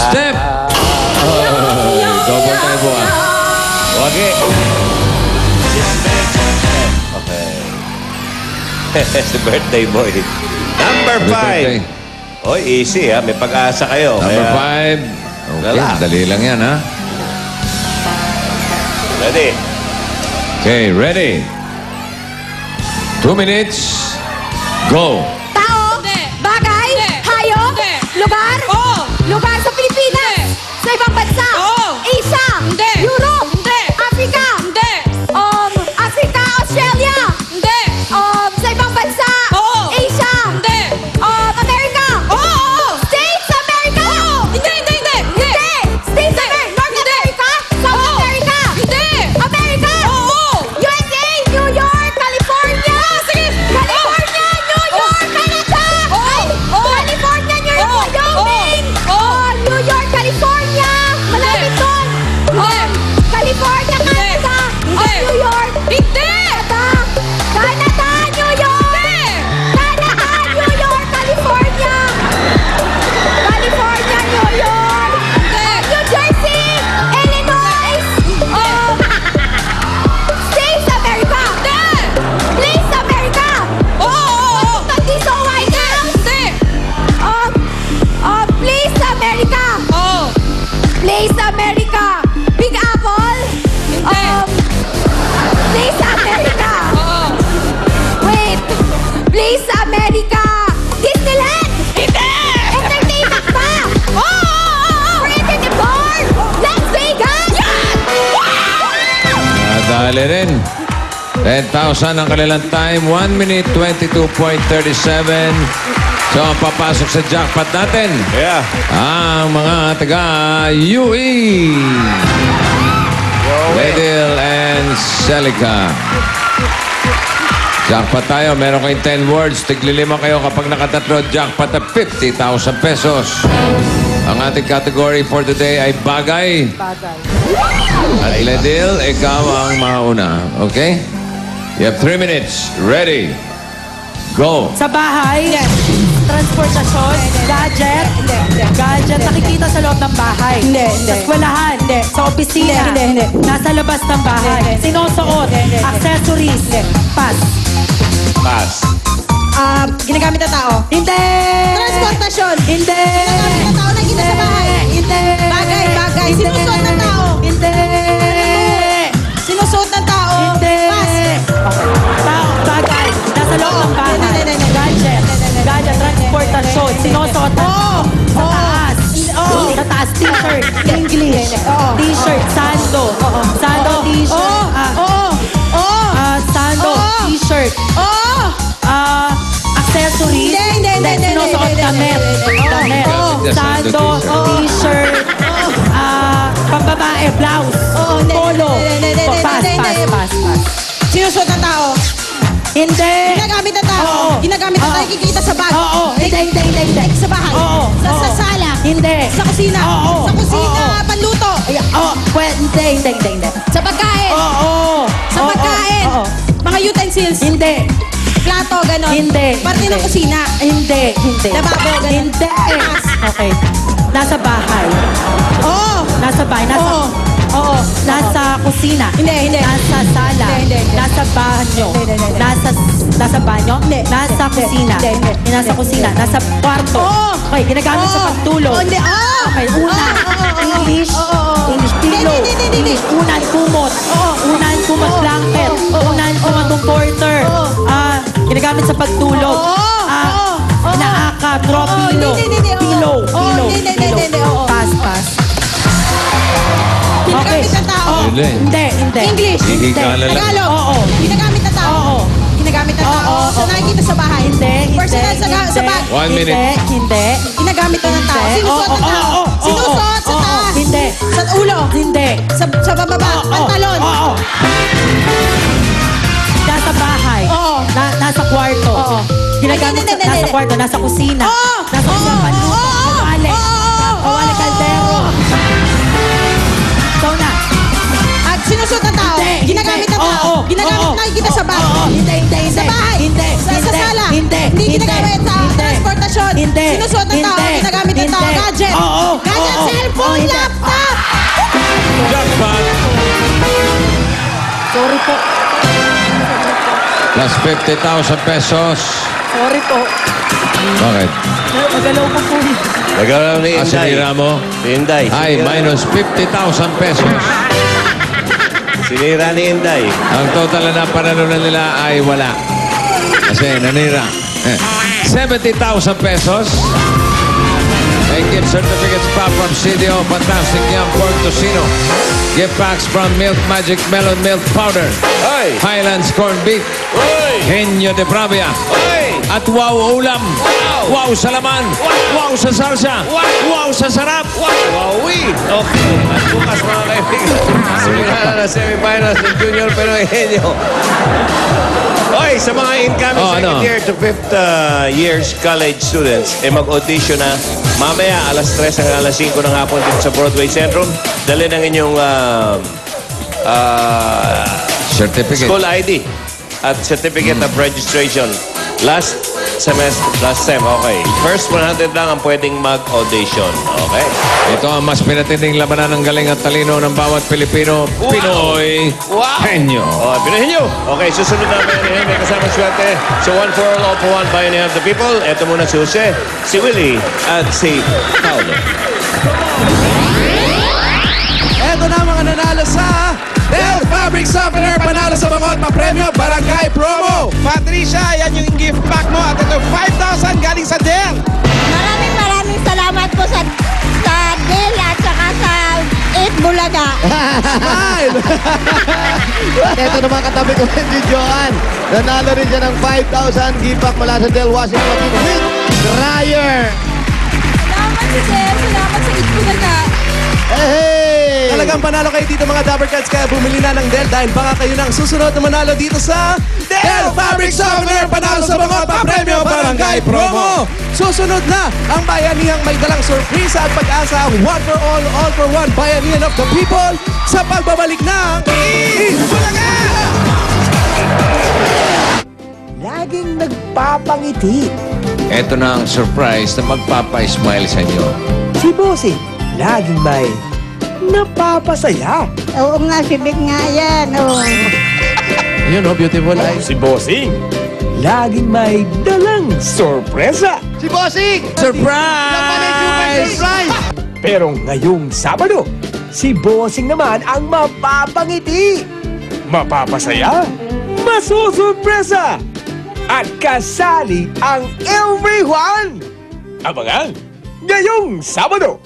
step. Double tempo ah. Okay. Okay. Si birthday boy. Number 5. Oy, easy ha. May pag-asa kayo. Number 5. Okay, dali lang yan ha. Ready? Okay, ready. 2 minutes. Go. Tao, bagay, hayop, lugar, lugar sa Pilipinas, sa ibang bansa, Asia, Europe, Africa, Africa, Australia, sa ibang bansa, Asia, America, States America, States America, North America, South America, America, USA, New York, California, California, New York, Canada, California, New York, Wyoming, New York, California, malapit doon, California, Canada, New York, Canada, New York, Canada, New York, California, California, New York, New Jersey, Illinois, States America, Place America, dito White House, Place America, Place America, Big Apple, Place America, wait, Place America, Disneyland, Entertainment pa, Creative Bar, Las Vegas, Dali rin. 10,000 ang kanilang time. 1 minute, 22.37. So, ang papasok sa jackpot natin. Yeah. Ang mga taga-UE. Ledil and Celica. Jackpot tayo. Meron kayong 10 words. Tiglilima kayo kapag nakatatlo. Jackpot na 50,000 pesos. Ang ating category for today ay bagay. At Ledil, ikaw ang mauna. Okay? You have 3 minutes. Ready. Go. Sa bahay, transportasyon, gadget, nakikita sa loob ng bahay. Sa eskwelahan, sa opisina, nasa labas ng bahay. Sinusuot, accessories, pass. Pass. Ginagamit na tao. Hindi! Transportasyon. Hindi! Ginagamit na tao, nakikita sa bahay. Hindi! Bagay. Sinusuot ng tao. Hindi! Sinusuot ng tao. Hindi! Pass. Tao, bagay, nasa loob ng bahay. Gadget, transportasyon, sinusuot ng sa taas. Sa taas, t-shirt, English, t-shirt, sando, t-shirt, sando, t-shirt, accessories, sinusuot damit, sando, t-shirt, pambabae, blouse, polo, pass. Sinusuot ng tao. Hindi. Ginagamit na tao. Ginagamit na tao. Nakikita sa bag. Hindi. Sa bahay. Sa sala. Hindi. Sa kusina. Sa kusina. Panluto. Hindi. Sa pagkain. Sa pagkain. Mga utensils. Hindi. Plato, ganon. Hindi. Parte ng kusina. Hindi. Lababo, ganon. Hindi. Pass. Okay. Nasa bahay. Nasa bahay. Nasa kusina. Hindi. Nasa sala. Hindi. Nasa banyo. Nasa banyo? Hindi. Nasa kusina. Hindi. Nasa kusina. Nasa kwarto. Okay, ginagamit sa pagtulog. Hindi. Okay, una. English. English pillow. Hindi. Unan kumot. Unan kumot blanket. Unan kumot comforter. Ginagamit sa pagtulog. Inaaka, throw pillow. Pillow. Pass. Ginagamit na tao. Hindi. English. Hihigala lang. Tagalog. Ginagamit na tao. Ginagamit na tao. Sa nakikita sa bahay. Personal sa bag. 1 minute. Hindi. Ginagamit na ng tao. Sinusuot ng tao. Sinusuot sa taas. Hindi. Sa ulo. Hindi. Sa bababa. Pantalon. Nasa bahay. Nasa kwarto. Ginagamit nasa kwarto, nasa kusina. Nasa panluto. Kawali kaldero. Ikaw na. Sinusuot ng tao. Ginagamit na tao. Ginagamit na nakikita sa bag. Hindi. Sa bahay. Sa sala. Hindi. Ginagamit sa transportasyon. Hindi. Sinusuot ng tao. Ginagamit ng tao. Gadget. Gadget, laptop! Jackpot! Sorry po. Plus 50,000 pesos. Sorry po. Bakit? Magalaw ko po. Nagalaw ni Inday. Sinira mo? Si Inday. Ay, minus 50,000 pesos. Sinira ni Inday. Ang total na panalunan nila ay wala. Kasi nanira. 70,000 pesos. May gift certificates pa from CDO Fantastic Yum Pork Tocino. Gift packs from Milk Magic Melon Milk Powder. Oy! Highlands Corned Beef. Oy! Genio de Pravia. Oy! At wow ulam. Wow sa laman. Wow sa salsa. Wow sa sarap. Wowie! Okay. At bukas mga kaibigan. Simula na semifinals ng Junior Pinoy Henyo. Oy, sa mga incoming second year to fifth years college students, mag-audition na mamaya alas 3 hanggang alas 5 ng hapon dito sa Broadway Centrum. Dali ng inyong Certificate. school ID at certificate of registration. Last semester, last sem, okay. First 100 lang ang pwedeng mag-audition. Okay? Ito ang mas pinatinding labanan ng galing at talino ng bawat Pilipino. Wow! Pinoy Wow! Henyo. Oh, pinahin nyo. Okay, susunod na Bayanihan. May kasamang swerte. So, one for all for one, Bayanihan of the people. Ito muna si Jose, si Willie, at si Paolo. Eto na mga nanalo sa Del Fabric Softener. Panalo sa bangot, pa-premyo, barangay promo. Patricia, yan yung gift pack mo. At ito, 5,000 galing sa Del. Maraming salamat po sa Del at saka sa 8 Bulaga. Smile! Ito naman katabi ko si Joan. Nanalo rin siya ng 5,000 gift pack mula sa Del Washington with dryer. Salamat si Del. Salamat sa 8 Bulaga. Hey! Talagang panalo kayo dito mga Dapper Cats, kaya bumili na ng Del dahil baka kayo nang susunod na manalo dito sa Del Fabric Softener. Panalo sa bangot, pa-premyo, barangay promo. Susunod na ang Bayanihang may dalang sorpresa at pag-asa. One for all for one, Bayanihan of the people sa pagbabalik ng Bulaga! Laging nagpapangiti. Ito na ang surprise na magpapa-smile sa inyo. Si Bossing, laging may napapasaya. Oo nga, sibig nga yan. Oo. Yun o, beautiful eyes. Si Bossing. Laging may dalang sorpresa. Si Bossing! Surprise! Surprise! Pero ngayong Sabado, si Bossing naman ang mapapangiti. Mapapasaya, masusurpresa, at kasali ang everyone. Abangan ngayong Sabado,